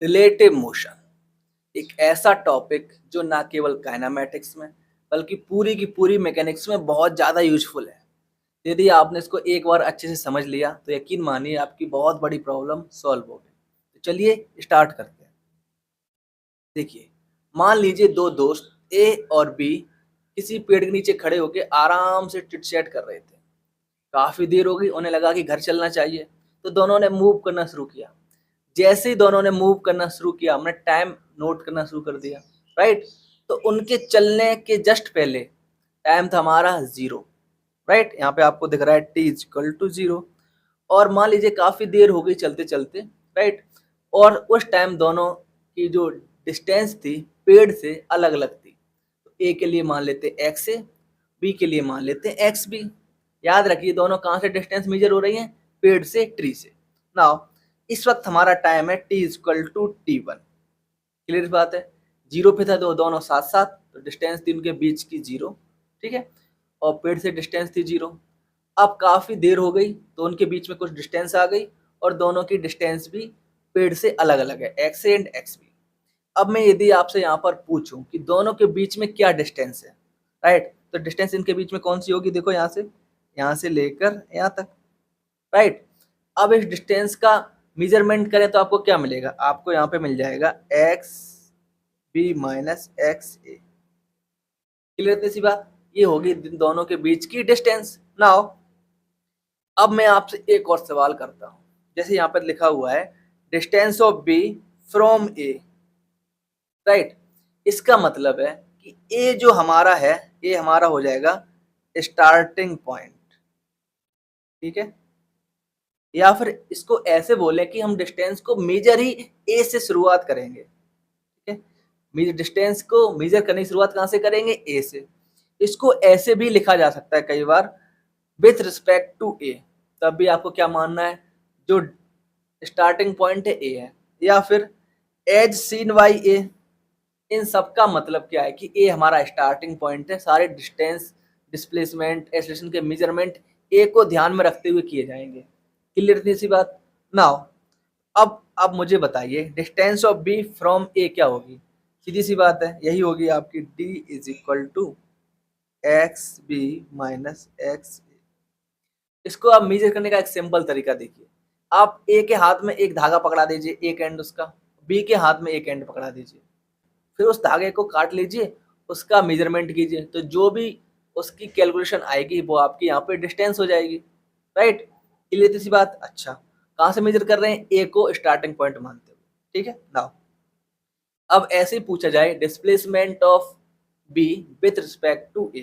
Relative motion एक ऐसा topic जो ना केवल काइनेमैटिक्स में बल्कि पूरी की पूरी मैकेनिक्स में बहुत ज़्यादा यूजफुल है। यदि आपने इसको एक बार अच्छे से समझ लिया तो यकीन मानिए आपकी बहुत बड़ी प्रॉब्लम सॉल्व हो गई। तो चलिए स्टार्ट करते हैं। देखिए, मान लीजिए दो दोस्त ए और बी किसी पेड़ के नीचे खड़े होकर आराम से चिट चैट कर रहे थे। काफ़ी देर हो गई, उन्हें लगा कि घर चलना चाहिए, तो दोनों ने मूव करना शुरू किया। जैसे ही दोनों ने मूव करना शुरू किया, हमने टाइम नोट करना शुरू कर दिया, राइट? तो उनके चलने के जस्ट पहले टाइम था हमारा 0, राइट? यहाँ पे आपको दिख रहा है t इज इक्वल टू 0। और मान लीजिए काफ़ी देर हो गई चलते चलते, राइट? और उस टाइम दोनों की जो डिस्टेंस थी पेड़ से अलग अलग थी। तो ए के लिए मान लेते x ए, बी के लिए मान लेते एक्स बी। याद रखिए दोनों कहाँ से डिस्टेंस मेजर हो रही हैं? पेड़ से, ट्री से। नाउ इस वक्त हमारा टाइम है t equal to t1। Clear बात है? 0 पे था तो दोनों साथ साथ, तो डिस्टेंस थी उनके बीच की 0, ठीक है? और पेड़ से डिस्टेंस थी 0। अब काफ़ी देर हो गई तो उनके बीच में कुछ डिस्टेंस आ गई और दोनों की डिस्टेंस भी पेड़ से अलग अलग है, X A and X B. अब मैं यदि आपसे यहाँ पर पूछूं कि दोनों के बीच में क्या डिस्टेंस है, राइट? तो डिस्टेंस इनके बीच में कौन सी होगी? देखो यहाँ से लेकर यहाँ तक, राइट? अब इस डिस्टेंस का मेजरमेंट करें तो आपको क्या मिलेगा? आपको यहाँ पे मिल जाएगा एक्स बी माइनस एक्स ए। क्लियर? सी बात, ये होगी दोनों के बीच की डिस्टेंस। नाउ अब मैं आपसे एक और सवाल करता हूँ। जैसे यहाँ पर लिखा हुआ है distance of B from A, right? इसका मतलब है कि ए जो हमारा है, ए हमारा हो जाएगा स्टार्टिंग पॉइंट, ठीक है? या फिर इसको ऐसे बोले कि हम डिस्टेंस को मेजर ही ए से शुरुआत करेंगे, ठीक है? मेजर डिस्टेंस को मेजर करने की शुरुआत कहाँ से करेंगे? ए से। इसको ऐसे भी लिखा जा सकता है कई बार विथ रिस्पेक्ट टू ए, तब भी आपको क्या मानना है? जो स्टार्टिंग पॉइंट है ए है, या फिर एज सीन बाई ए। इन सब का मतलब क्या है कि ए हमारा स्टार्टिंग पॉइंट है, सारे डिस्टेंस, डिस्प्लेसमेंट, एक्सेलरेशन के मेजरमेंट ए को ध्यान में रखते हुए किए जाएंगे। क्लियर थी सी बात? नाउ अब मुझे बताइए distance of B from A क्या होगी? सीधी सी बात है, यही होगी आपकी D is equal to X B minus X. इसको आप मेजर करने का एक सिंपल तरीका देखिए। आप ए के हाथ में एक धागा पकड़ा दीजिए, एक एंड उसका, बी के हाथ में एक एंड पकड़ा दीजिए, फिर उस धागे को काट लीजिए, उसका मेजरमेंट कीजिए, तो जो भी उसकी कैलकुलेशन आएगी वो आपकी यहाँ पे डिस्टेंस हो जाएगी, राइट? क्लियर सी बात? अच्छा, कहाँ से मेजर कर रहे हैं? ए को स्टार्टिंग पॉइंट मानते हुए, ठीक है? नाउ अब ऐसे ही पूछा जाए displacement of B with respect to A,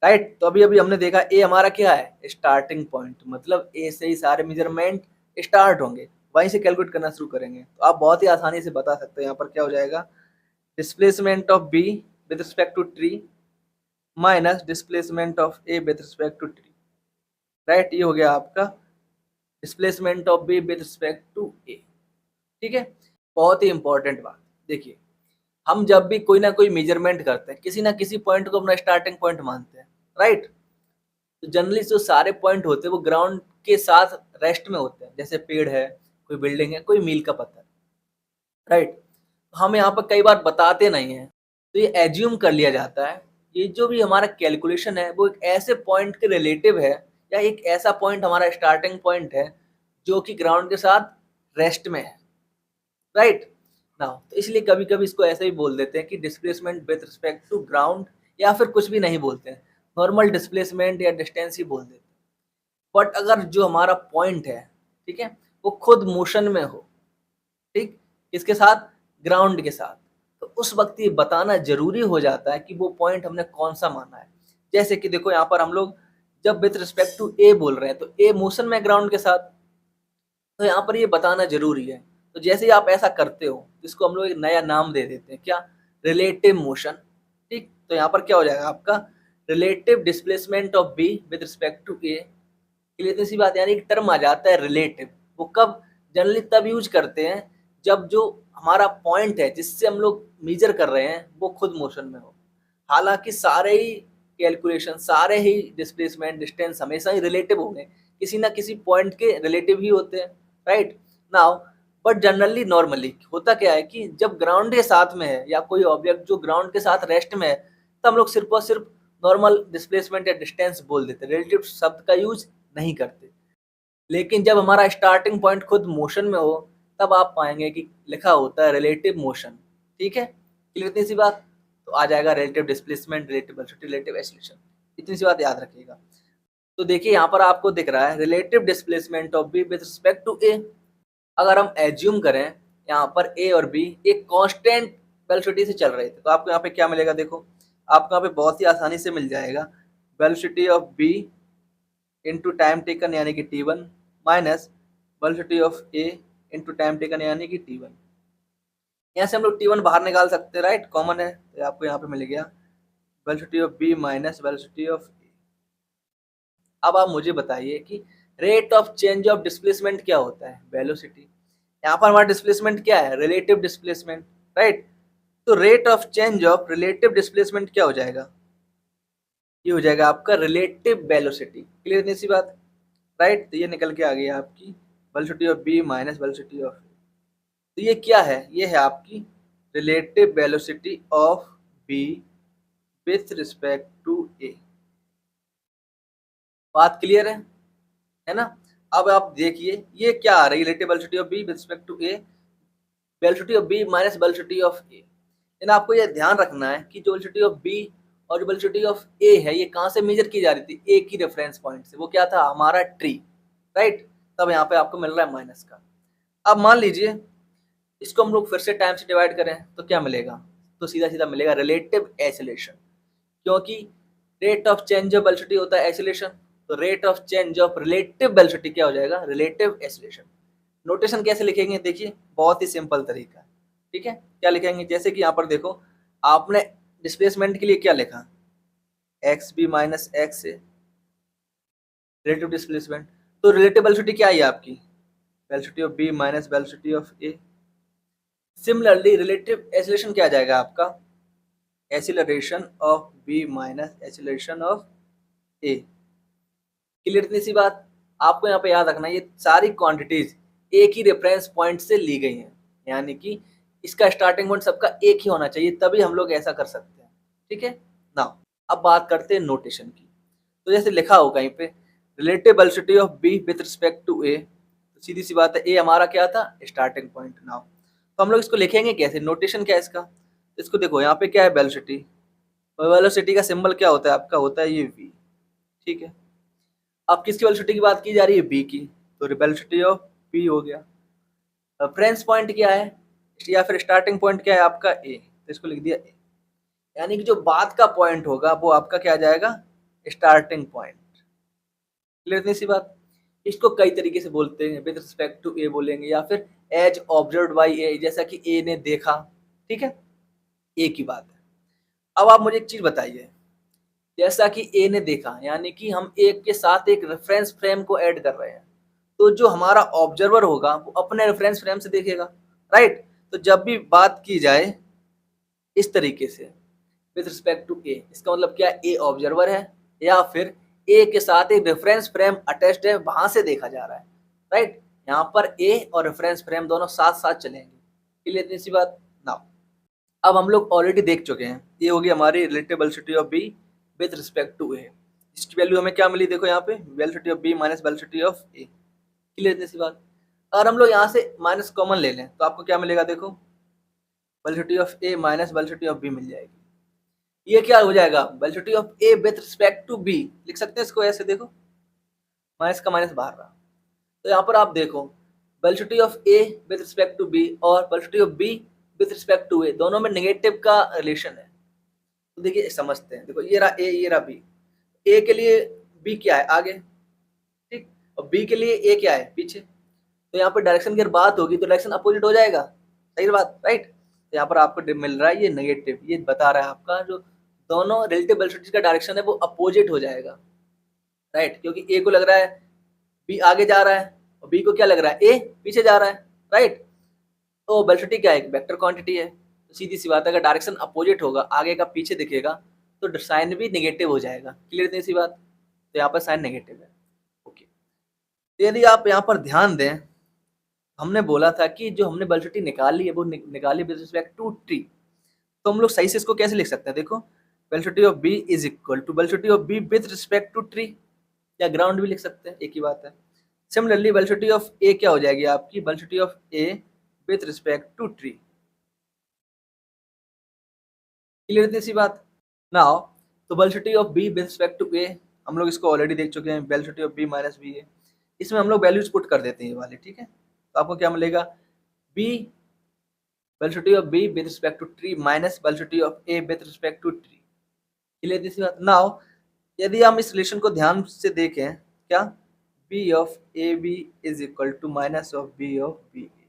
right? तो अभी अभी हमने देखा ए हमारा क्या है? स्टार्टिंग पॉइंट, मतलब ए से ही सारे मेजरमेंट स्टार्ट होंगे, वहीं से कैलकुलेट करना शुरू करेंगे। तो आप बहुत ही आसानी से बता सकते हैं यहाँ पर क्या हो जाएगा? Displacement of B with respect to tree minus displacement of A with respect to tree, right? ये हो गया आपका displacement of B with respect to A, ठीक है? बहुत ही इंपॉर्टेंट बात देखिए, हम जब भी कोई ना कोई मेजरमेंट करते हैं किसी ना किसी पॉइंट को अपना स्टार्टिंग पॉइंट मानते हैं, राइट? तो जनरली जो सारे पॉइंट होते हैं वो ग्राउंड के साथ रेस्ट में होते हैं, जैसे पेड़ है, कोई बिल्डिंग है, कोई मील का पत्थर, राइट? हम यहाँ पर कई बार बताते नहीं हैं, तो ये एज्यूम कर लिया जाता है ये जो भी हमारा कैलकुलेशन है वो एक ऐसे पॉइंट के रिलेटिव है, या एक ऐसा पॉइंट हमारा स्टार्टिंग पॉइंट है जो कि ग्राउंड के साथ रेस्ट में है, राइट? नाउ तो इसलिए कभी कभी इसको ऐसे ही बोल देते हैं कि displacement with respect to ground, या फिर कुछ भी नहीं बोलते हैं, नॉर्मल डिस्प्लेसमेंट या डिस्टेंस ही बोल देते हैं। बट अगर जो हमारा पॉइंट है, ठीक है, वो खुद मोशन में हो, ठीक, इसके साथ, ग्राउंड के साथ, तो उस वक्त ये बताना जरूरी हो जाता है कि वो पॉइंट हमने कौन सा माना है। जैसे कि देखो यहाँ पर हम लोग जब विथ रिस्पेक्ट टू ए बोल रहे हैं तो ए मोशन में ग्राउंड के साथ, तो यहाँ पर ये बताना जरूरी है। तो जैसे ही आप ऐसा करते हो इसको हम लोग एक नया नाम दे देते हैं, क्या? रिलेटिव मोशन, ठीक? तो यहाँ पर क्या हो जाएगा आपका? Relative displacement of B with respect to A. Clear सी बात? यानी एक टर्म आ जाता है रिलेटिव, वो कब जनरली तब यूज करते हैं जब जो हमारा पॉइंट है जिससे हम लोग मेजर कर रहे हैं वो खुद मोशन में हो। हालांकि सारे ही कैलकुलेशन, सारे ही डिस्प्लेसमेंट, डिस्टेंस हमेशा ही रिलेटिव होंगे, किसी ना किसी पॉइंट के रिलेटिव ही होते हैं, right? Now but generally normally होता क्या है कि जब ग्राउंड के साथ में है या कोई ऑब्जेक्ट जो ग्राउंड के साथ रेस्ट में है, तो हम लोग सिर्फ और सिर्फ नॉर्मल डिस्प्लेसमेंट या डिस्टेंस बोल देते हैं, रिलेटिव शब्द का यूज नहीं करते। लेकिन जब हमारा स्टार्टिंग पॉइंट खुद मोशन में हो, तब आप पाएंगे कि लिखा होता है रिलेटिव मोशन। ठीक है, क्लियर इतनी सी बात? तो आ जाएगा relative displacement, relative velocity, relative acceleration. इतनी सी बात याद रखिएगा। तो देखिए यहाँ पर आपको दिख रहा है relative displacement of B with respect to A. अगर हम एज्यूम करें यहाँ पर ए और बी एक कांस्टेंट वेलोसिटी से चल रहे थे, तो आपको यहाँ पे क्या मिलेगा? देखो, आपको यहाँ पे बहुत ही आसानी से मिल जाएगा velocity of B into time taken यानी कि t1 minus velocity of A into time taken यानी कि t1। यहाँ से हम लोग t1 बाहर निकाल सकते हैं, राइट, कॉमन है, तो आपको यहाँ पे मिल गया velocity of B minus velocity of A. अब आप मुझे बताइए कि rate of change of displacement क्या होता है? वेलोसिटी। यहाँ पर हमारा डिस्प्लेसमेंट क्या है? Relative displacement, right. तो rate of change of relative displacement क्या हो जाएगा? ये हो जाएगा आपका रिलेटिव वेलोसिटी। क्लियर इतनी सी बात, राइट। तो ये निकल के आ गई आपकी velocity of B minus velocity of A. तो ये क्या है? ये है आपकी relative velocity of B with respect to A. बात क्लियर है ना? अब आप देखिए ये क्या आ रही है, relative velocity of B with respect to A, velocity of B minus velocity of A. लेकिन आपको ये ध्यान रखना है कि जो वेलोसिटी ऑफ बी और जो वेलोसिटी ऑफ ए है, ये कहाँ से मेजर की जा रही थी? ए की रेफरेंस पॉइंट से। वो क्या था? हमारा ट्री, राइट। तब यहाँ पे आपको मिल रहा है माइनस का। अब मान लीजिए इसको हम लोग फिर से टाइम से डिवाइड करें तो क्या मिलेगा? तो सीधा सीधा मिलेगा रिलेटिव एक्सीलरेशन, क्योंकि rate of change of velocity होता है एक्सीलरेशन, तो rate of change of relative velocity क्या हो जाएगा? Relative acceleration. नोटेशन कैसे लिखेंगे? देखिए, बहुत ही सिंपल तरीका है। ठीक है, क्या लिखेंगे? जैसे कि यहाँ पर देखो, आपने डिस्प्लेसमेंट के लिए क्या लिखा? X B minus X A, relative displacement. तो रिलेटिव वेलोसिटी क्या है आपकी? Velocity of B minus velocity of A. Similarly relative acceleration क्या आ जाएगा आपका? Acceleration of B minus acceleration of A. Clear इतनी सी बात? आपको यहाँ पे याद रखना, ये सारी क्वांटिटीज एक ही रेफरेंस पॉइंट से ली गई हैं, यानी कि इसका स्टार्टिंग पॉइंट सबका एक ही होना चाहिए, तभी हम लोग ऐसा कर सकते हैं। ठीक है ना? अब बात करते हैं नोटेशन की। तो जैसे लिखा हो कहीं पे relative velocity of B with respect to A, तो सीधी सी बात है ए हमारा क्या था? Starting point. नाउ तो हम लोग इसको लिखेंगे कैसे? नोटेशन क्या है इसका? इसको देखो, यहाँ पे क्या है? वेलोसिटी। वेलोसिटी का सिंबल क्या होता है आपका? होता है ये v। ठीक है, अब किसकी वेलोसिटी की बात की जा रही है? b की, तो वेलोसिटी ऑफ b हो गया। रेफरेंस पॉइंट क्या है या फिर स्टार्टिंग पॉइंट क्या है आपका? a, तो इसको लिख दिया a, यानी कि जो बाद का पॉइंट होगा वो आपका क्या आ जाएगा? Starting point. क्लियर इतनी सी बात? इसको कई तरीके से बोलते हैं, विद रिस्पेक्ट टू ए बोलेंगे, या फिर एज ऑब्जर्व्ड बाय ए, जैसा कि ए ने देखा। ठीक है, ए की बात है। अब आप मुझे एक चीज बताइए, जैसा कि ए ने देखा, यानी कि हम एक के साथ एक रेफरेंस फ्रेम को ऐड कर रहे हैं, तो जो हमारा ऑब्जर्वर होगा वो अपने रेफरेंस फ्रेम से देखेगा, राइट। तो जब भी बात की जाए इस तरीके से विद रिस्पेक्ट टू ए, इसका मतलब क्या? ए ऑब्जर्वर है या फिर ए के साथ एक रेफरेंस फ्रेम अटैच्ड है, वहां से देखा जा रहा है, राइट। यहाँ पर ए और रेफरेंस फ्रेम दोनों साथ साथ चलेंगे। क्लियर इतनी सी बात? नाउ अब हम लोग ऑलरेडी देख चुके हैं, ये होगी हमारी relative velocity of B with respect to A. इसकी वैल्यू हमें क्या मिली? देखो यहाँ पे velocity of B minus velocity of A. Clear इतनी सी बात? अगर हम लोग यहाँ से माइनस कॉमन ले लें तो आपको क्या मिलेगा? देखो, velocity of A minus velocity of B मिल जाएगी। ये क्या हो जाएगा? Velocity of A with respect to B. लिख सकते हैं इसको ऐसे, देखो माइनस का माइनस बाहर रहा, तो यहाँ पर आप देखो velocity of A with respect to B और velocity of B with respect to A, दोनों में नेगेटिव का रिलेशन है। तो देखिए समझते हैं, देखो ये रहा ए, ये रहा बी। ए के लिए बी क्या है? आगे, ठीक, और बी के लिए ए क्या है? पीछे। तो यहाँ पर डायरेक्शन की बात होगी तो डायरेक्शन अपोजिट हो जाएगा, सही बात, राइट। तो यहाँ पर आपको मिल रहा है ये नेगेटिव, ये बता रहा है आपका जो दोनों रिलेटिव वेलोसिटी का डायरेक्शन है वो अपोजिट हो जाएगा, राइट। क्योंकि ए को लग रहा है बी आगे जा रहा है और बी को क्या लग रहा है? ए पीछे जा रहा है, राइट। तो वेलोसिटी क्या है? एक वेक्टर क्वांटिटी है, तो सीधी सी बात है अगर डायरेक्शन अपोजिट होगा, आगे का पीछे दिखेगा, तो साइन भी नेगेटिव हो जाएगा। क्लियर इतनी सी बात? तो यहाँ पर साइन नेगेटिव है। ओके, तो यदि आप यहाँ पर ध्यान दें हमने बोला था कि जो हमने वेलोसिटी निकाली है वो निकाली विद रिस्पेक्ट टू ट्री। तो हम लोग सही से इसको कैसे लिख सकते हैं, देखो velocity of B is equal to velocity of B with respect to tree, या ग्राउंड भी लिख सकते हैं, एक ही बात है। सिमिलरली वेलोसिटी ऑफ ए क्या हो जाएगी आपकी, velocity of A with respect to tree. Clear थी सी बात। नाउ तो velocity of B with respect to A, हम लोग इसको ऑलरेडी देख चुके हैं, velocity of B minus B A. इसमें हम लोग वैल्यूज पुट कर देते हैं ये वाले, ठीक है। तो आपको क्या मिलेगा, B velocity of B with respect to tree minus velocity of A with respect to tree. Clear this बात। नाउ यदि हम इस रिलेशन को ध्यान से देखें, क्या B of A B is equal to minus of B of B A,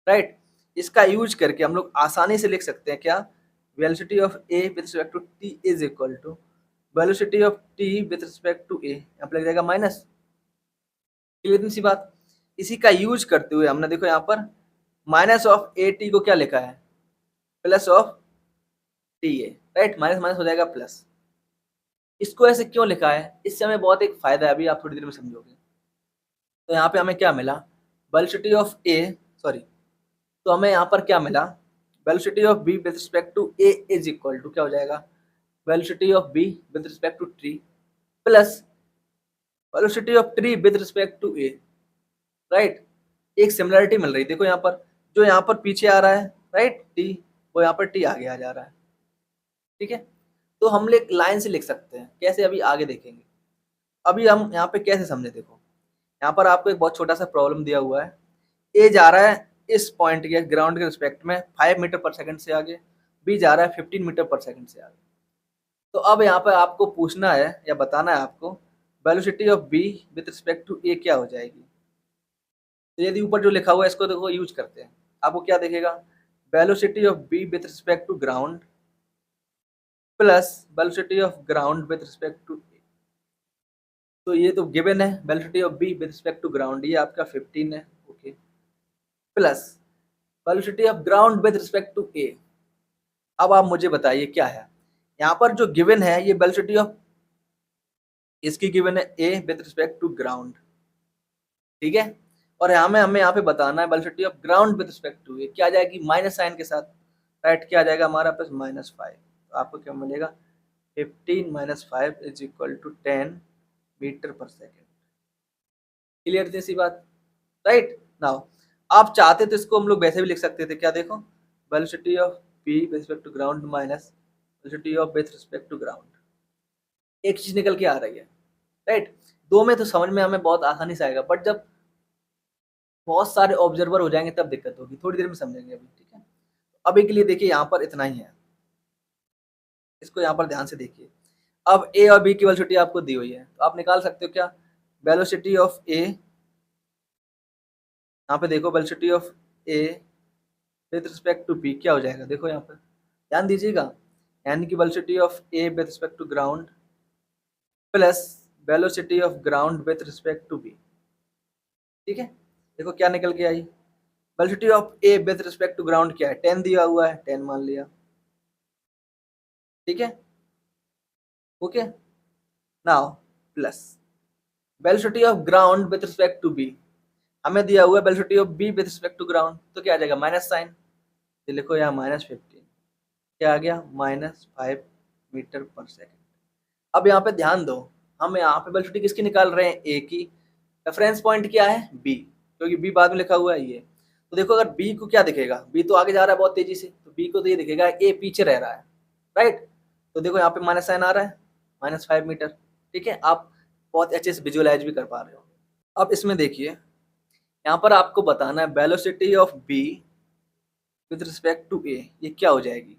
right. इसका यूज करके हम लोग आसानी से लिख सकते हैं क्या, velocity of A with respect to T is equal to velocity of T with respect to ए, यहाँ पर लग जाएगा माइनस। क्लियर सी बात। इसी का यूज करते हुए हमने देखो यहाँ पर माइनस ऑफ ए टी को क्या लिखा है, plus of T A, right. Minus minus हो जाएगा प्लस। इसको ऐसे क्यों लिखा है, इससे हमें बहुत एक फायदा है, अभी आप थोड़ी देर में समझोगे। तो यहाँ पे हमें क्या मिला, वेलोसिटी ऑफ ए, सॉरी, तो हमें यहाँ पर क्या मिला, velocity of B with respect to A is equal to क्या हो जाएगा, velocity of B with respect to tree plus velocity of tree with respect to A, right. एक सिमिलरिटी मिल रही, देखो यहाँ पर जो यहाँ पर पीछे आ रहा है, राइट, टी, वो यहाँ पर टी आगे आ जा रहा है, ठीक है। तो हम एक लाइन से लिख सकते हैं, कैसे अभी आगे देखेंगे। अभी हम यहाँ पे कैसे समझे, देखो यहाँ पर आपको एक बहुत छोटा सा प्रॉब्लम दिया हुआ है, ए जा रहा है इस पॉइंट के ग्राउंड के रिस्पेक्ट में 5 मीटर पर सेकंड से आगे, बी जा रहा है 15 मीटर पर सेकंड से आगे। तो अब यहाँ पर आपको पूछना है या बताना है आपको, velocity of B with respect to A क्या हो जाएगी। तो यदि ऊपर जो लिखा हुआ है इसको देखो यूज करते हैं, आपको क्या देखेगा, velocity of B with respect to ground plus velocity of ground with respect to A. तो ये तो गिवन है, velocity of B with respect to ground ये आपका 15 है, okay, plus velocity of ground with respect to A. अब आप मुझे बताइए क्या है, यहाँ पर जो गिवन है ये वेलोसिटी ऑफ, इसकी गिवन है A with respect to ground, ठीक है। और हमें यहाँ पे बताना है velocity of ground with respect to A क्या आ जाएगी, माइनस साइन के साथ, राइट। क्या आ जाएगा हमारा प्लस -5, तो आपको क्या मिलेगा, 15 minus 5 is equal to 10 metre per second. Clear थी सी बात, राइट। नाउ आप चाहते तो इसको हम लोग वैसे भी लिख सकते थे, क्या देखो, velocity of B with respect to ground minus velocity of with respect to ground, एक चीज निकल के आ रही है, राइट। दो में तो समझ में हमें बहुत आसानी से आएगा, बट जब बहुत सारे ऑब्जर्वर हो जाएंगे तब दिक्कत होगी, थोड़ी देर में समझेंगे अभी, ठीक है। अभी के लिए देखिए यहाँ पर इतना ही है, इसको यहाँ पर ध्यान से देखिए। अब ए और बी की वेलोसिटी आपको दी हुई है, तो आप निकाल सकते हो क्या, वेलोसिटी ऑफ ए, यहाँ पे देखो velocity of A with respect to B क्या हो जाएगा, देखो यहाँ पर ध्यान दीजिएगा, यानी कि velocity of A with respect to ground plus velocity of ground with respect to B, ठीक है। देखो क्या निकल के आई, velocity of A with respect to ground क्या है, 10 दिया हुआ है, 10 मान लिया, ठीक है, okay. Now plus velocity of ground with respect to B, हमें दिया हुआ है velocity of B with respect to ground, तो क्या आ जाएगा माइनस साइन, तो लिखो यहाँ -15, क्या आ गया -5 मीटर पर सेकेंड। अब यहाँ पे ध्यान दो, हम यहाँ पे वेलोसिटी किसकी निकाल रहे हैं, ए की, रेफरेंस पॉइंट क्या है बी, क्योंकि बी बाद में लिखा हुआ है ये। तो देखो अगर बी को क्या दिखेगा, बी तो आगे जा रहा है बहुत तेजी से, तो बी को तो ये दिखेगा ए पीछे रह रहा है, राइट। तो देखो यहाँ पे माइनस साइन आ रहा है, -5 मीटर, ठीक है। आप बहुत अच्छे से विजुअलाइज भी कर पा रहे हो। अब इसमें देखिए यहाँ पर आपको बताना है velocity of B with respect to A ये क्या हो जाएगी।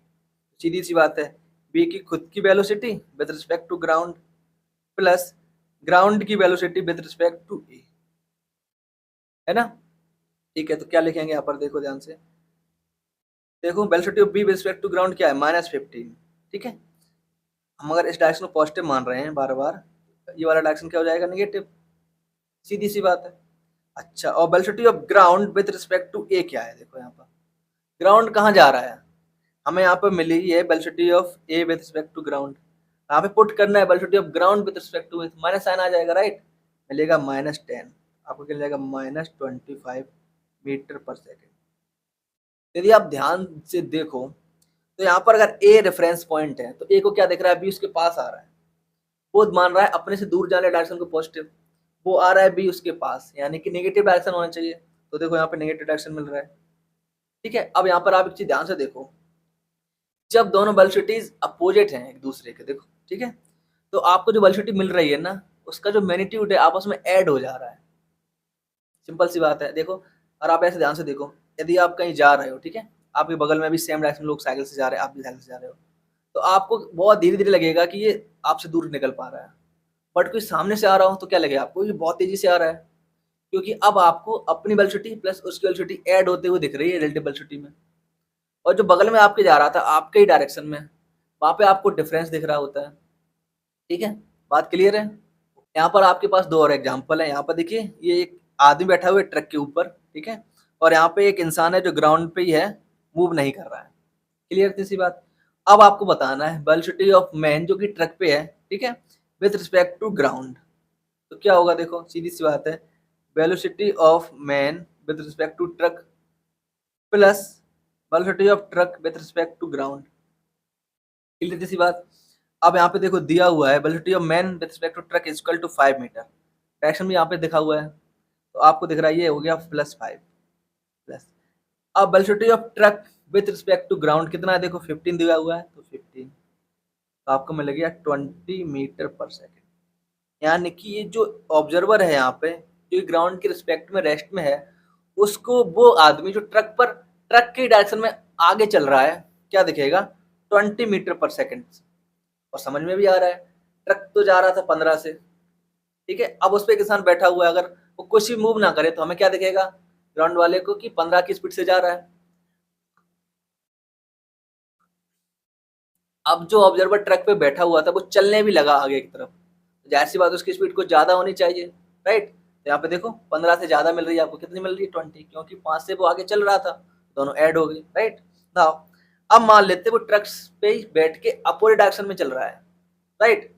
सीधी सी बात है, बी की खुद की velocity with respect to ground plus ground की velocity with respect to A, है ना, ठीक है। तो क्या लिखेंगे यहाँ पर, देखो ध्यान से देखो, velocity of B with respect to ground क्या है, -15, ठीक है। हम अगर इस डायरेक्शन को पॉजिटिव मान रहे हैं बार बार, ये वाला डायरेक्शन क्या हो जाएगा, नेगेटिव, सीधी सी बात है। अच्छा, और velocity of ground with respect to A क्या है, देखो यहाँ पर ग्राउंड कहाँ जा रहा है, हमें यहाँ पर मिली है velocity of A with respect to ground, यहाँ पे पुट करना है velocity of ground with respect to, minus sign आ जाएगा, राइट, मिलेगा -10, आपको क्या मिलेगा -25 मीटर पर सेकेंड। यदि आप ध्यान से देखो तो यहाँ पर अगर ए रेफरेंस पॉइंट है तो ए को क्या दिख रहा है, बी उसके पास आ रहा है, वो मान रहा है अपने से दूर जाने डायरेक्शन को पॉजिटिव, वो आ रहा है बी उसके पास, यानी कि नेगेटिव डायरेक्शन होना चाहिए। तो देखो यहाँ पे नेगेटिव डायरेक्शन मिल रहा है। ठीक है, अब यहाँ पर आप एक चीज ध्यान से देखो, जब दोनों वेलोसिटीज अपोजिट हैं एक दूसरे के, देखो ठीक है, तो आपको जो वेलोसिटी मिल रही है ना, उसका जो मैग्नीट्यूड है आपस में ऐड हो जा रहा है। सिंपल सी बात है। देखो, और आप ऐसे ध्यान से देखो, यदि आप कहीं जा रहे हो, ठीक है, आपके बगल में भी सेम डायरेक्शन लोग साइकिल से जा रहे हैं, आप भी साइकिल से जा रहे हो, तो आपको बहुत धीरे धीरे लगेगा कि ये आपसे दूर निकल पा रहा है। बट कोई सामने से आ रहा हो तो क्या लगेगा आपको, ये बहुत तेजी से आ रहा है, क्योंकि अब आपको अपनी वेलोसिटी प्लस उसकी वेलोसिटी ऐड होते हुए दिख रही है रिलेटिव वेलोसिटी में। और जो बगल में आपके जा रहा था आपके ही डायरेक्शन में, वहां पे आपको डिफरेंस दिख रहा होता है। ठीक है, बात क्लियर है। यहाँ पर आपके पास दो और एग्जांपल है। यहाँ पर देखिए, ये एक आदमी बैठा हुआ है ट्रक के ऊपर, ठीक है, और यहाँ पे एक इंसान है जो ग्राउंड पे ही है, मूव नहीं कर रहा है। क्लियर थी सी बात। अब आपको बताना है वेलोसिटी ऑफ मैन जो कि ट्रक पे है, ठीक है, विथ रिस्पेक्ट टू ग्राउंड। तो क्या होगा, देखो सीधी सी बात है, velocity of man with respect to truck plus velocity of truck with respect to ground. Clear थी सी बात। अब यहाँ पे देखो दिया हुआ है velocity of man with respect to truck is equal to 5 metre. Direction भी यहाँ पे दिखा हुआ है, तो आपको दिख रहा है ये हो गया +5 प्लस। अब velocity of truck with respect to ground कितना है, देखो 15 दिया हुआ है, तो 15, तो आपको मिल गया 20 मीटर पर सेकेंड। यानी कि ये जो ऑब्जर्वर है यहाँ पे, जो ग्राउंड के रिस्पेक्ट में रेस्ट में है, उसको वो आदमी जो ट्रक के डायरेक्शन में आगे चल रहा है, क्या दिखेगा, 20 मीटर पर सेकेंड। और समझ में भी आ रहा है, ट्रक तो जा रहा था 15 से, ठीक है, अब उस पर किसान बैठा हुआ है, अगर वो कुछ भी मूव ना करे तो हमें क्या दिखेगा, ग्राउंड वाले को, कि 15 की स्पीड से जा रहा है। अब जो ऑब्जर्वर ट्रक पे बैठा हुआ था वो चलने भी लगा आगे की तरफ, जाहिर सी बात उसकी स्पीड कुछ ज्यादा होनी चाहिए, राइट। तो यहाँ पे देखो 15 से ज्यादा मिल रही है आपको, कितनी मिल रही है, 20, क्योंकि 5 से वो आगे चल रहा था, दोनों ऐड हो गई, राइट। नाउ अब मान लेते वो ट्रक पे ही बैठ के अपोजिट डायरेक्शन में चल रहा है, राइट।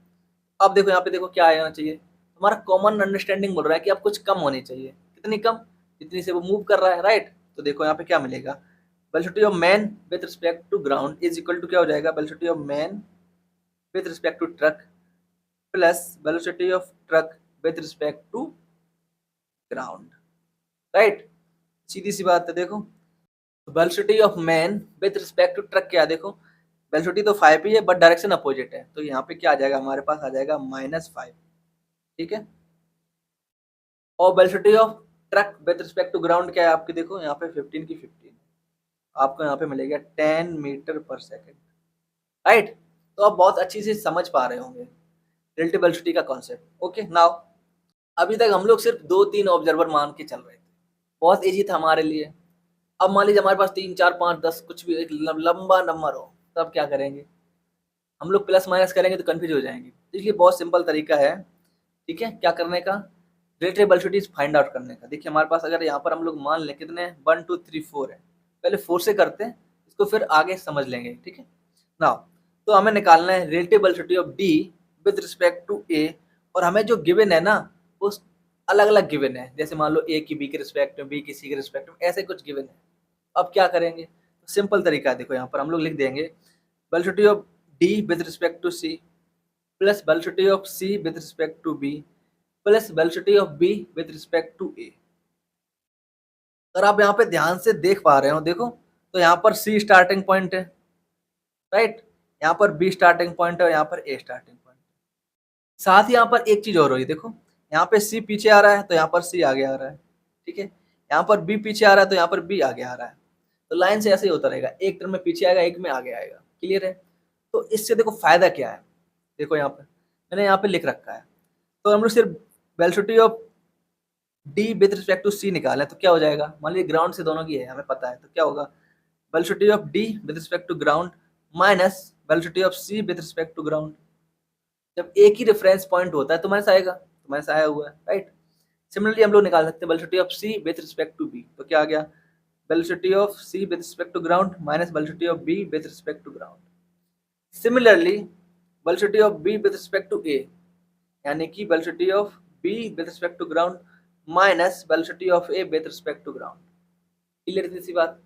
अब देखो यहाँ पे देखो क्या आना चाहिए, हमारा कॉमन अंडरस्टैंडिंग बोल रहा है कि अब कुछ कम होनी चाहिए, कितनी कम, जितनी से वो मूव कर रहा है, राइट। तो देखो यहाँ पे क्या मिलेगा, velocity of man with respect to ground is equal to क्या हो जाएगा, velocity of man with respect to truck plus velocity of truck with respect to ground, right. सीधी सी बात है। देखो velocity of man with respect to truck क्या है, देखो वेलोसिटी तो 5 ही है बट डायरेक्शन अपोजिट है, तो यहाँ पे क्या आ जाएगा, हमारे पास आ जाएगा -5, ठीक है। और velocity of truck with respect to ground क्या है आपकी, देखो यहाँ पे 15 की 15, आपको यहाँ पे मिलेगा 10 मीटर पर सेकेंड, राइट। तो आप बहुत अच्छी से समझ पा रहे होंगे रिलेटिव वेलोसिटी का कॉन्सेप्ट। ओके, नाउ अभी तक हम लोग सिर्फ 2-3 ऑब्जर्वर मान के चल रहे थे, बहुत इजी था हमारे लिए। अब मान लीजिए हमारे पास 3, 4, 5, 10 कुछ भी एक लंबा नंबर हो, तब क्या करेंगे, हम लोग प्लस माइनस करेंगे तो कंफ्यूज हो जाएंगे। इसलिए बहुत सिंपल तरीका है, ठीक है, क्या करने का, रिलेटिव वेलोसिटीज फाइंड आउट करने का। देखिए हमारे पास अगर यहाँ पर हम लोग मान लें कितने 1 2 3 4 है, पहले 4 से करते हैं, इसको फिर आगे समझ लेंगे, ठीक है। नाउ तो हमें निकालना है relative velocity of D with respect to A, और हमें जो गिवन है ना वो अलग अलग गिवन है, जैसे मान लो ए की बी के रिस्पेक्ट में, बी की सी के रिस्पेक्ट में, ऐसे कुछ गिवन है। अब क्या करेंगे, सिंपल तरीका है, देखो यहाँ पर हम लोग लिख देंगे velocity of D with respect to C plus velocity of C with respect to B plus velocity of B with respect to A. अगर आप यहाँ पे ध्यान से देख पा रहे हो, देखो तो यहाँ पर सी स्टार्टिंग पॉइंट है, राइट, यहाँ पर बी स्टार्टिंग पॉइंट है और यहाँ पर ए स्टार्टिंग पॉइंट। साथ ही यहाँ पर एक चीज और हो रही है, देखो यहाँ पे सी पीछे आ रहा है तो यहाँ पर सी आगे आ रहा है, ठीक है, यहाँ पर बी पीछे आ रहा है तो यहाँ पर बी आगे आ रहा है। तो लाइन से ऐसे ही होता रहेगा, एक टर्म में पीछे आएगा, एक में आगे आएगा। क्लियर है। तो इससे देखो फायदा क्या है, देखो यहाँ पे मैंने यहाँ पे लिख रखा है, तो हम लोग सिर्फ velocity of D with respect to C निकालें तो क्या हो जाएगा, मान लीजिए ग्राउंड से दोनों की है हमें पता है, तो क्या होगा, velocity of D with respect to ground minus velocity of C with respect to ground. जब एक ही रेफरेंस पॉइंट होता है तो माइनस आएगा, तो माइनस आया हुआ है, राइट। सिमिलरली हम लोग निकाल सकते हैं velocity of C with respect to B, तो क्या आ गया, velocity of C with respect to ground minus velocity of B with respect to ground. Similarly velocity of B with respect to A, यानी कि velocity of B with respect to ground minus velocity of A with respect to ground. Clear थी सी बात।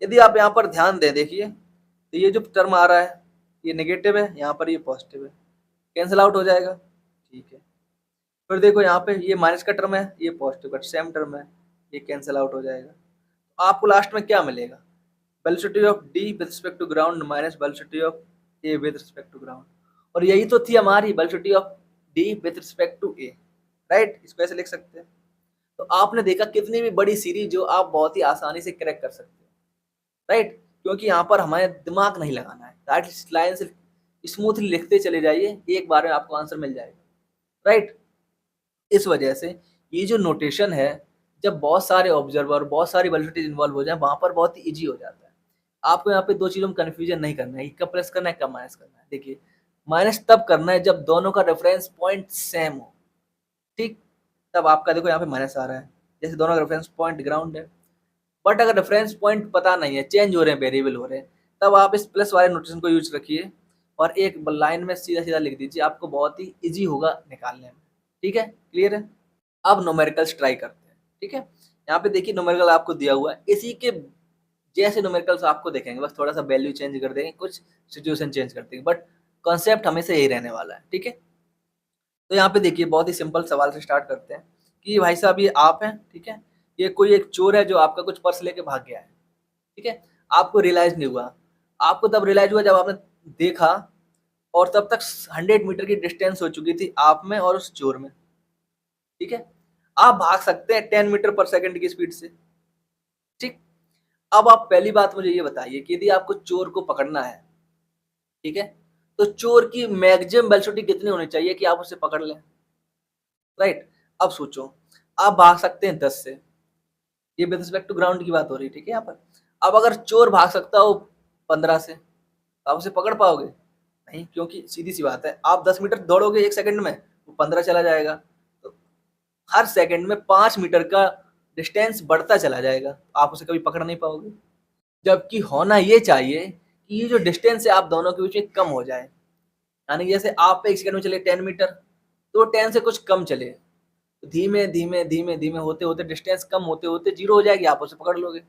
यदि आप यहाँ पर ध्यान दें, देखिए तो ये जो टर्म आ रहा है ये नेगेटिव है, यहाँ पर ये पॉजिटिव है, कैंसिल आउट हो जाएगा। ठीक है, फिर देखो यहाँ पे ये माइनस का टर्म है, ये पॉजिटिव का सेम टर्म है, ये कैंसिल आउट हो जाएगा। तो आपको लास्ट में क्या मिलेगा, velocity of D with respect to ground minus velocity of A with respect to ground. और यही तो थी हमारी velocity of D with respect to A, right. इसको ऐसे लिख सकते हैं। तो आपने देखा कितनी भी बड़ी सीरीज जो आप बहुत ही आसानी से क्रैक कर सकते हो, राइट, क्योंकि यहाँ पर हमें दिमाग नहीं लगाना है, राइट, लाइन से स्मूथली लिखते चले जाइए, एक बार में आपको आंसर मिल जाएगा, राइट। इस वजह से ये जो नोटेशन है, जब बहुत सारे ऑब्जर्वर बहुत सारी वेलोसिटीज इन्वॉल्व हो जाए वहां पर बहुत ही इजी हो जाता है। आपको यहाँ पे दो चीजों में कंफ्यूजन नहीं करना है, कब प्लस करना है कब माइनस करना है। देखिए माइनस तब करना है जब दोनों का रेफरेंस पॉइंट सेम हो, ठीक, तब आपका देखो यहाँ पे माइनस आ रहा है, जैसे दोनों का रेफरेंस पॉइंट ग्राउंड है। बट अगर रेफरेंस पॉइंट पता नहीं है, चेंज हो रहे हैं, वेरिएबल हो रहे हैं, तब आप इस प्लस वाले नोटेशन को यूज रखिए और एक लाइन में सीधा सीधा लिख दीजिए, आपको बहुत ही इजी होगा निकालने में। ठीक है, क्लियर है। अब न्यूमेरिकल्स ट्राई करते हैं, ठीक है। यहाँ पे देखिए न्यूमेरिकल आपको दिया हुआ है, इसी के जैसे न्यूमेरिकल्स आपको देखेंगे, बस थोड़ा सा वैल्यू चेंज कर देंगे, कुछ सिचुएशन चेंज कर देंगे, बट कॉन्सेप्ट हमेशा यही रहने वाला है, ठीक है। तो यहाँ पे देखिए बहुत ही सिंपल सवाल से स्टार्ट करते हैं कि भाई साहब ये आप हैं, ठीक है, ये कोई एक चोर है जो आपका कुछ पर्स लेके भाग गया है, ठीक है। आपको रियलाइज नहीं हुआ, आपको तब रियलाइज हुआ जब आपने देखा, और तब तक 100 मीटर की डिस्टेंस हो चुकी थी आप में और उस चोर में, ठीक है। आप भाग सकते हैं 10 मीटर पर सेकंड की स्पीड से, ठीक। अब आप पहली बात मुझे ये बताइए कि यदि आपको चोर को पकड़ना है, ठीक है, तो चोर की मैक्सिमम वेलोसिटी कितनी होनी चाहिए कि आप उसे पकड़ लें, राइट। अब सोचो, आप भाग सकते हैं 10 से, ये विद रिस्पेक्ट टू ग्राउंड की बात हो रही है, ठीक है। यहाँ पर अब अगर चोर भाग सकता हो 15 से, तो आप उसे पकड़ पाओगे नहीं, क्योंकि सीधी सी बात है, आप 10 मीटर दौड़ोगे 1 सेकंड में, वो 15 चला जाएगा, तो हर सेकंड में 5 मीटर का डिस्टेंस बढ़ता चला जाएगा, आप उसे कभी पकड़ नहीं पाओगे। जबकि होना ये चाहिए कि ये जो डिस्टेंस है आप दोनों के बीच में कम हो जाए, यानी जैसे आप 1 सेकंड में चले 10 मीटर, तो 10 से कुछ कम चले, तो धीमे धीमे धीमे धीमे होते होते डिस्टेंस कम होते होते जीरो हो जाएगी, आप उसे पकड़ लोगे,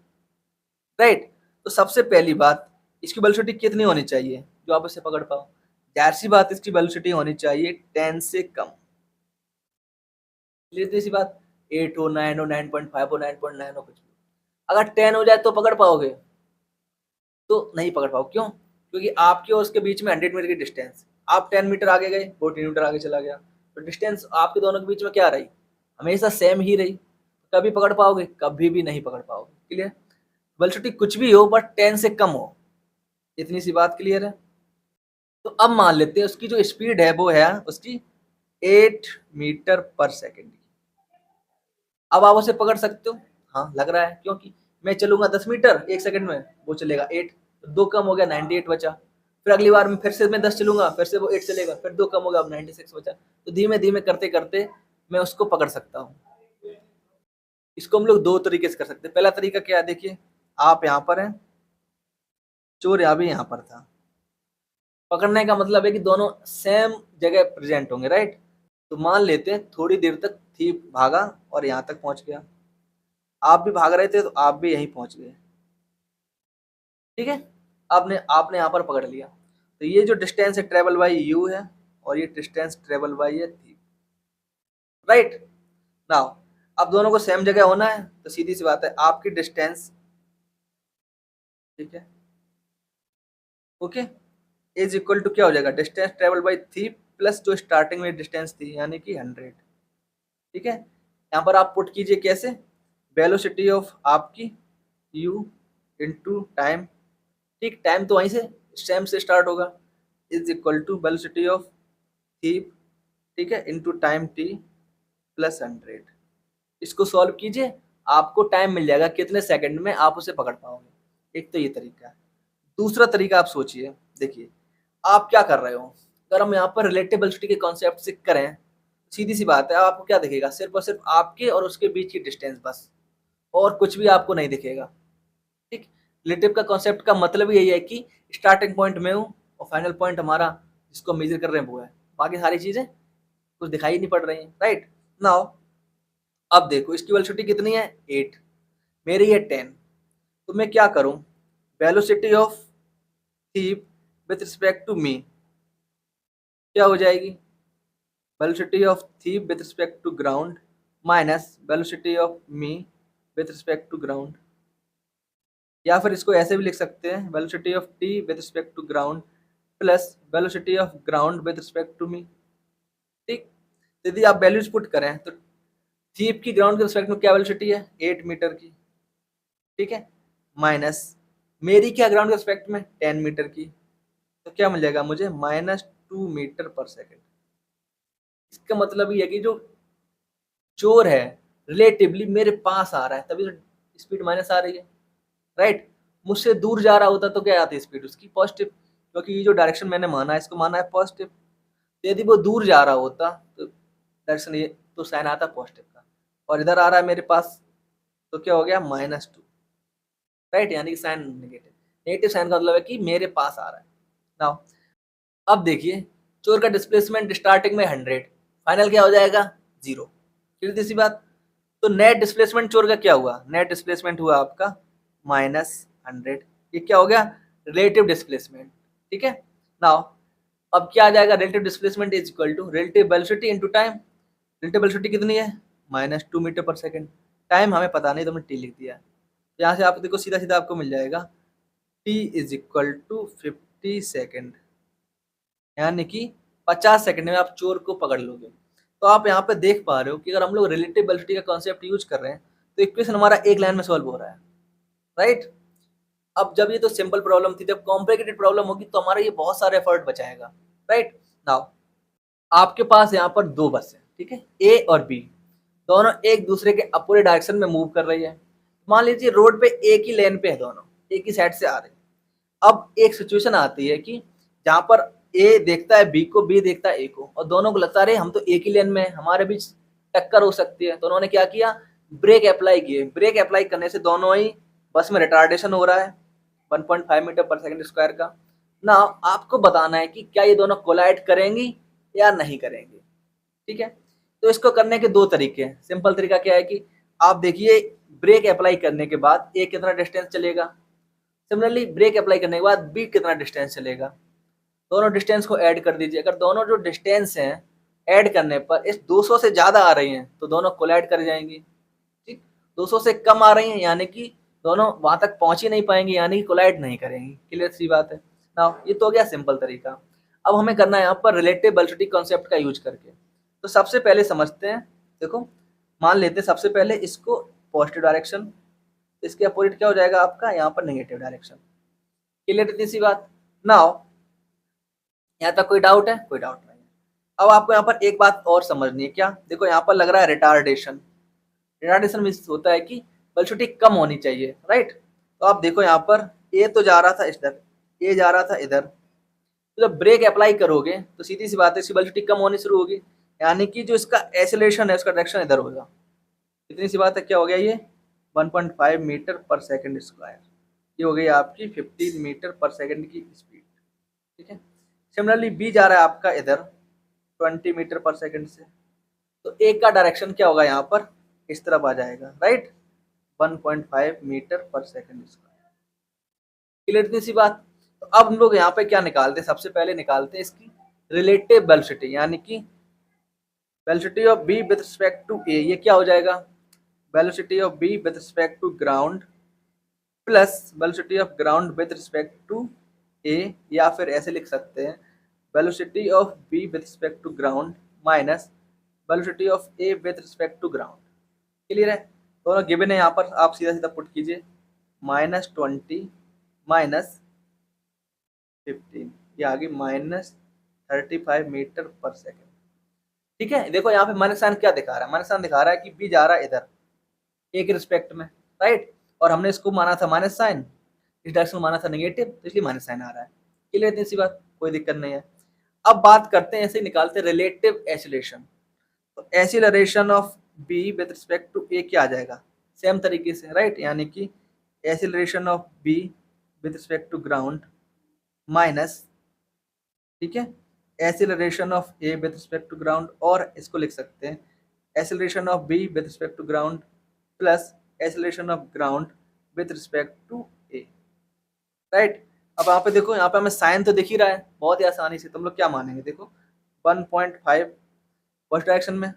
राइट। तो सबसे पहली बात, इसकी वेलोसिटी कितनी होनी चाहिए जो आप इसे पकड़ पाओ, जाहिर सी बात इसकी वेलोसिटी होनी चाहिए 10 से कम, क्लियर सी बात। 8 हो, 9 हो, 9.5 हो, 9.9 हो, कुछ भी, अगर 10 हो जाए तो पकड़ पाओगे, तो नहीं पकड़ पाओ, क्यों, क्योंकि आपके और उसके बीच में 100 मीटर की डिस्टेंस, आप 10 मीटर आगे गए, 14 मीटर आगे चला गया, तो डिस्टेंस आपके दोनों के बीच में क्या रही, हमेशा सेम ही रही, कभी पकड़ पाओगे, कभी भी नहीं पकड़ पाओगे, क्लियर। वेलोसिटी कुछ भी हो बट 10 से कम हो, इतनी सी बात क्लियर है। तो अब मान लेते हैं उसकी जो स्पीड है वो है उसकी 8 मीटर पर सेकेंड। अब आप उसे पकड़ सकते हो, हाँ लग रहा है, क्योंकि मैं चलूंगा 10 मीटर 1 सेकंड में, वो चलेगा 8, तो 2 कम हो गया 98 बचा। फिर अगली बार में फिर से मैं 10 चलूंगा, फिर से वो 8 चलेगा, फिर 2 कम हो गया, अब 96 बचा। तो धीमे धीमे करते करते मैं उसको पकड़ सकता हूँ। इसको हम लोग दो तरीके से कर सकते हैं। पहला तरीका क्या है, देखिए आप यहाँ पर हैं, चोर यहाँ भी यहाँ पर था, पकड़ने का मतलब है कि दोनों सेम जगह प्रेजेंट होंगे, राइट। तो मान लेते हैं थोड़ी देर तक थी भागा और यहाँ तक पहुंच गया, आप भी भाग रहे थे तो आप भी यहीं पहुंच गए, ठीक है। आपने आपने यहाँ पर पकड़ लिया, तो ये जो डिस्टेंस है ट्रेवल बाई यू है, और ये डिस्टेंस ट्रेवल बाई है थी, राइट। नाउ अब दोनों को सेम जगह होना है, तो सीधी सी बात है आपकी डिस्टेंस, ठीक है, ओके, इज इक्वल टू क्या हो जाएगा, डिस्टेंस ट्रेवल बाई थी प्लस जो स्टार्टिंग में डिस्टेंस थी यानी कि 100, ठीक है। यहाँ पर आप पुट कीजिए कैसे, वेलोसिटी ऑफ आपकी u इंटू टाइम, ठीक, टाइम तो वहीं से स्टेम से स्टार्ट होगा, is equal to velocity of thief, ठीक है, इंटू टाइम t प्लस 100। इसको सॉल्व कीजिए, आपको टाइम मिल जाएगा कितने सेकंड में आप उसे पकड़ पाओगे। एक तो ये तरीका है। दूसरा तरीका आप सोचिए, देखिए आप क्या कर रहे हो, अगर हम यहाँ पर रिलेटिव वेलोसिटी के कॉन्सेप्ट से करें, सीधी सी बात है, आपको क्या दिखेगा, सिर्फ और सिर्फ आपके और उसके बीच की डिस्टेंस बस, और कुछ भी आपको नहीं दिखेगा, ठीक। रिलेटिव का कॉन्सेप्ट का मतलब यही है कि स्टार्टिंग पॉइंट में हूँ और फाइनल पॉइंट हमारा जिसको मेजर कर रहे हैं वो है, बाकी सारी चीजें कुछ दिखाई नहीं पड़ रही हैं, राइट। नाउ अब देखो इसकी वेलोसिटी कितनी है 8, मेरी है 10, तो मैं क्या करूं, velocity of thief with respect to me क्या हो जाएगी, velocity of thief with respect to ground minus velocity of me with respect to ground, या फिर इसको ऐसे भी लिख सकते हैं, velocity of T with respect to ground plus velocity of ground with respect to me. ठीक, यदि आप वैल्यूज पुट करें तो थीप की ग्राउंड के रिस्पेक्ट में क्या वेलोसिटी है, 8 मीटर की, ठीक है, माइनस मेरी क्या ग्राउंड के रिस्पेक्ट में 10 मीटर की, तो क्या मिल जाएगा मुझे, -2 मीटर पर सेकेंड। इसका मतलब ये है कि जो चोर है रिलेटिवली मेरे पास आ रहा है, तभी तो स्पीड माइनस आ रही है, राइट। मुझसे दूर जा रहा होता तो क्या आती स्पीड उसकी, पॉजिटिव, क्योंकि ये जो डायरेक्शन मैंने माना है इसको माना है पॉजिटिव। तो यदि वो दूर जा रहा होता तो डायरेक्शन ये तो साइन आता पॉजिटिव का, और इधर आ रहा है मेरे पास तो क्या हो गया -2, राइट, यानी कि साइन नेगेटिव। नेगेटिव साइन का मतलब है कि मेरे पास आ रहा है। नाउ अब देखिए, चोर का डिस्प्लेसमेंट स्टार्टिंग में 100, फाइनल क्या हो जाएगा 0, सीधी सी बात। तो नेट डिस्प्लेसमेंट चोर का क्या हुआ, नेट डिस्प्लेसमेंट हुआ आपका -100, ये क्या हो गया, रिलेटिव डिस्प्लेसमेंट, ठीक है। नाउ अब क्या आ जाएगा, relative displacement is equal to relative velocity into time. Relative velocity कितनी है, -2 मीटर पर सेकेंड, टाइम हमें पता नहीं तो हमने टी लिख दिया। यहाँ से आप देखो सीधा सीधा आपको मिल जाएगा T is equal to 50 second, यानी कि 50 सेकंड में आप चोर को पकड़ लोगे। तो आप यहाँ पे देख पा रहे हो कि अगर हम लोग रिलेटिव वेलोसिटी का कॉन्सेप्ट यूज कर रहे हैं तो इक्वेशन हमारा एक लाइन में सॉल्व हो रहा है, राइट। अब जब ये तो सिंपल प्रॉब्लम थी, जब कॉम्प्लिकेटेड प्रॉब्लम होगी तो हमारा ये बहुत सारे एफर्ट बचाएगा, राइट। नाउ आपके पास यहाँ पर दो बस है, ठीक है, ए और बी, दोनों एक दूसरे के अपोजिट डायरेक्शन में मूव कर रही है। मान लीजिए रोड पे एक ही लेन पे है, दोनों एक ही साइड से आ रहे हैं। अब एक सिचुएशन आती है कि जहां पर ए देखता है बी को, बी देखता है ए को, और दोनों को लगता है हम तो एक ही लेन में है, हमारे बीच टक्कर हो सकती है। तो उन्होंने क्या किया, ब्रेक अप्लाई किए। ब्रेक अप्लाई करने से दोनों ही बस में रिटार्डेशन हो रहा है 1.5 मीटर पर सेकेंड स्क्वायर का। ना आपको बताना है कि क्या ये दोनों कोलाइड करेंगी या नहीं करेंगी, ठीक है। तो इसको करने के दो तरीके हैं। सिंपल तरीका क्या है कि आप देखिए ब्रेक अप्लाई करने के बाद ए कितना डिस्टेंस चलेगा, सिमिलरली ब्रेक अप्लाई करने के बाद बी कितना डिस्टेंस चलेगा, दोनों डिस्टेंस को ऐड कर दीजिए। अगर दोनों जो डिस्टेंस हैं ऐड करने पर इस 200 से ज़्यादा आ रही हैं तो दोनों कोलाइड कर जाएंगी, ठीक। 200 से कम आ रही हैं यानी कि दोनों वहां तक पहुंच ही नहीं पाएंगी, यानी कि कोलाइड नहीं करेंगी। क्लियर सी बात है ना, ये तो हो गया सिंपल तरीका। अब हमें करना है यहाँ पर रिलेटिव वेलोसिटी कॉन्सेप्ट का यूज करके। तो सबसे पहले समझते हैं, देखो मान लेते हैं सबसे पहले इसको पॉजिटिव डायरेक्शन, इसके अपोजिट क्या हो जाएगा आपका यहाँ पर नेगेटिव डायरेक्शन। क्लियर इतनी सी बात। नाउ यहाँ तक कोई डाउट है, कोई डाउट नहीं है। अब आपको यहाँ पर एक बात और समझनी है, क्या, देखो यहाँ पर लग रहा है रिटार्डेशन। रिटार्डेशन मीन्स होता है कि वेलोसिटी कम होनी चाहिए, राइट। तो आप देखो यहाँ पर ए तो जा रहा था इधर, ए जा रहा था इधर, तो जब ब्रेक अप्लाई करोगे तो सीधी सी बात है इसकी वेलोसिटी कम होनी शुरू होगी, यानी कि जो इसका एक्सेलरेशन है उसका डायरेक्शन इधर होगा। इतनी सी बात है, क्या हो गया ये 1.5 मीटर पर सेकेंड स्क्वायर, ये हो गई आपकी 15 मीटर पर सेकेंड की स्पीड, ठीक है। सिमिलरली बी जा रहा है आपका इधर 20 मीटर पर सेकेंड से, तो एक का डायरेक्शन क्या होगा यहाँ पर इस तरफ आ जाएगा, right, 1.5 metre per second square. Clear इतनी सी बात। तो अब हम लोग यहाँ पे क्या निकालते हैं, सबसे पहले निकालते हैं इसकी रिलेटिव वेलोसिटी, यानी कि velocity of B with respect to A, ये क्या हो जाएगा, velocity of B with respect to ground plus velocity of ground with respect to A, या फिर ऐसे लिख सकते हैं velocity of B with respect to ground minus velocity of A with respect to ground. Clear है, दोनों given है यहाँ पर, आप सीधा सीधा पुट कीजिए, -20 माइनस 15, ये आ गई -35 मीटर पर सेकेंड, ठीक है। देखो यहाँ पे माइनस साइन क्या दिखा रहा है, माइनस साइन दिखा रहा है कि बी जा रहा है इधर एक रिस्पेक्ट में, राइट, और हमने इसको माना था माइनस साइन, इस डायरेक्शन में माना था नेगेटिव, तो इसलिए माइनस साइन आ रहा है। क्लियर इतनी सी बात, कोई दिक्कत नहीं है। अब बात करते हैं, ऐसे ही निकालते हैं रिलेटिव एक्सीलरेशन। तो acceleration of B with respect to A क्या आ जाएगा, सेम तरीके से, राइट, यानी कि acceleration of B with respect to ground minus, ठीक है, acceleration of A with respect to ground, और इसको लिख सकते हैं acceleration of B with respect to ground plus acceleration of ground with respect to A, right. अब यहाँ पे देखो, यहाँ पे हमें साइन तो दिख ही रहा है बहुत ही आसानी से, तुम लोग क्या मानेंगे, देखो 1.5 फर्स्ट डायरेक्शन में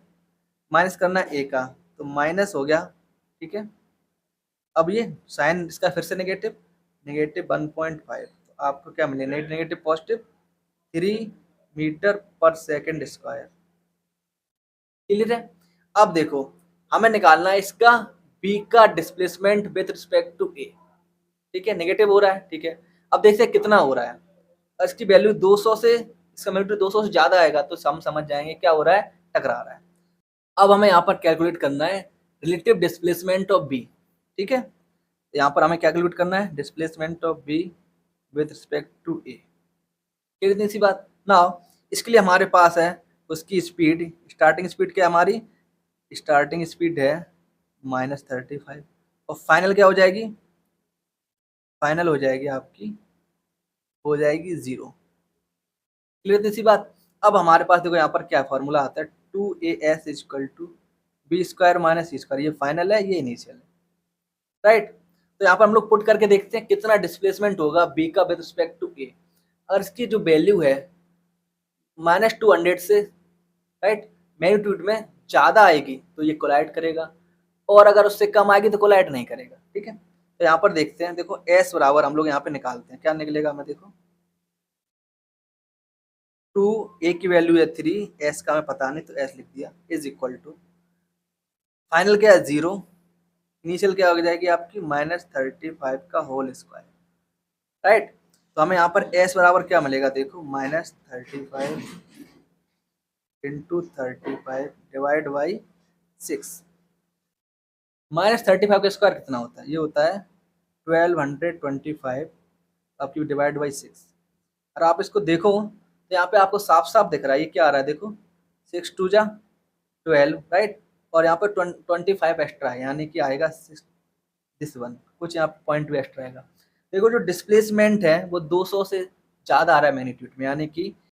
माइनस करना है ए का, तो माइनस हो गया, ठीक है। अब ये साइन इसका फिर से नेगेटिव, नेगेटिव 1.5, तो आपको क्या मिले, negative positive 3 metre per second square, clear है। अब देखो हमें निकालना है इसका बी का displacement with respect to A, ठीक है, नेगेटिव हो रहा है, ठीक है। अब देखते हैं कितना हो रहा है, इसकी वैल्यू 200 से, इसका मैग्नीट्यूड 200 से ज्यादा आएगा तो हम समझ जाएंगे क्या हो रहा है, टकरा रहा है। अब हमें यहाँ पर कैलकुलेट करना है रिलेटिव डिस्प्लेसमेंट ऑफ बी, ठीक है। यहाँ पर हमें कैलकुलेट करना है displacement of B with respect to A, कितनी सी बात ना। इसके लिए हमारे पास है उसकी स्पीड, स्टार्टिंग स्पीड क्या है हमारी, स्टार्टिंग स्पीड है -35, और फाइनल क्या हो जाएगी, फाइनल हो जाएगी आपकी, हो जाएगी 0, क्लियर इतनी सी बात। अब हमारे पास देखो यहाँ पर क्या फॉर्मूला आता है, 2as equal to B square minus C square, ये फाइनल है ये इनिशियल है, राइट। तो यहाँ पर हम लोग पुट करके देखते हैं कितना डिस्प्लेसमेंट होगा बी का विद रिस्पेक्ट टू ए। अगर इसकी जो वैल्यू है -200 से, राइट, मैग्नीट्यूड में ज़्यादा आएगी तो ये कोलाइड करेगा, और अगर उससे कम आएगी तो कोलाइड नहीं करेगा, ठीक है। तो यहाँ पर देखते हैं, देखो एस बराबर हम लोग यहाँ पे निकालते हैं, क्या निकलेगा हमें, देखो 2 ए की वैल्यू है 3, एस का हमें पता नहीं तो एस लिख दिया, इज इक्वल टू फाइनल क्या है 0, इनिशियल क्या हो जाएगी आपकी -35 का होल स्क्वायर, राइट। तो हमें यहाँ पर एस बराबर क्या मिलेगा, देखो -35 इंटू 35 डिवाइड बाई 6, -35 का स्क्वायर कितना होता है, ये होता है 1225 आपकी डिवाइड बाई 6। और आप इसको देखो तो यहाँ पे आपको साफ साफ दिख रहा है ये क्या आ रहा है, देखो 6 2 जा 12, राइट, और यहाँ पर 25 एक्स्ट्रा है, यानी कि आएगा 6 दिस वन, कुछ यहाँ पॉइंट भी एक्स्ट्रा आएगा। देखो जो डिस्प्लेसमेंट है वो 200 से ज़्यादा आ रहा है मैग्नीट्यूड में, यानी कि